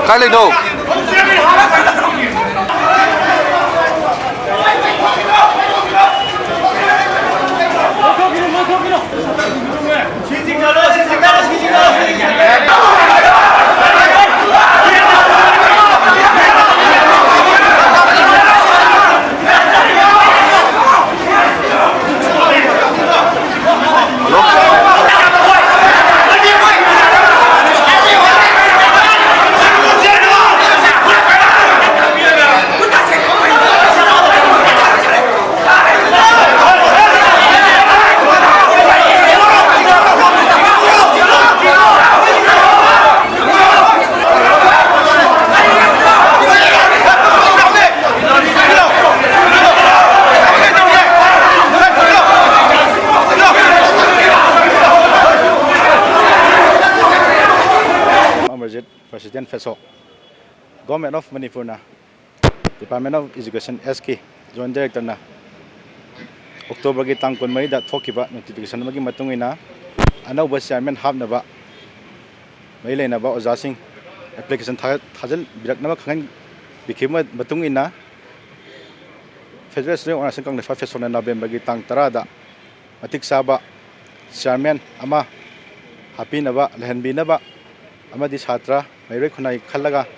Cái lên đâu? President FESOK, Government of Manipur na, Department of Education SK, Joint Director na, October ki tang kun mai da thokiba notification magi matung ina, anau ba chairman hab na ba, mai le na ba oja sing application thajal birak na ba khangan bikima matung ina, Federal Student Organization kang lefa FESOK na November ki tang tara da, matik saba chairman ama happy na ba lehanbi na ba, ama di chatra Mayroy kunay khalaga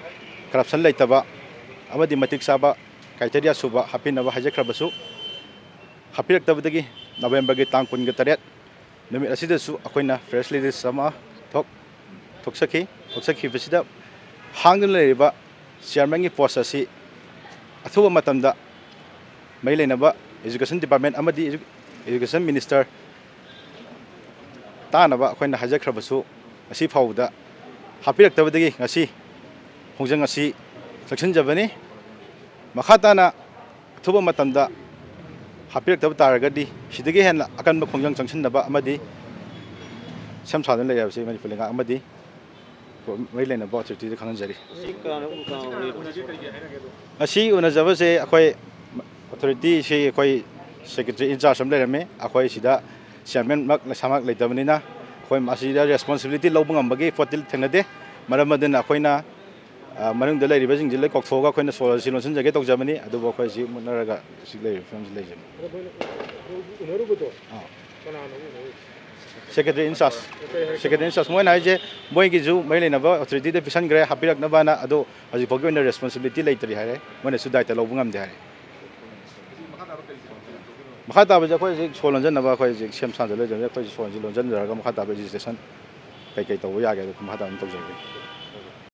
corruption laitaba amadi matik saba criteria suba happy na ba hajakrabasu happy raktabadagi November gi tang kun ga taret numit asida su akoina freshly this sama toksaki basida hangdun leriba chairman gi post asi athuba matamda mai leinaba education department amadi education minister tanaba akoina hajakrabasu asi phawda hapiraktabadagi ngasi hongjang ngasi saksinjabani makhatana thuba matamda hapiraktab taragadi sidagi henna akanba khongjang changsinnaba amadi samsadan layabse manipulinga amadi mailena ba authority de khanganjari asi unajabase akoi authority se akoi secretary in charge am lerame akoi sida chairman mak samak leitabnina khoi masida responsibility lobang ambagi fotil thenade maram adena khoina marang de lei bajing jilai kokthoga khoina sol silon sun jage tok jamani adu bo khoi si munaraga si lei films lei jam secretary in charge moi na je moi gi ju mai le na ba authority de pisan gre hapirak na bana adu aji bogi na responsibility lei tari hare mone su daita lobang am de hare makata ba khoi ji solon jan na ba khoi ji sem san jale jam khoi solon ji lon jan ra ga makata ba registration kai kai to ya ga makata to jam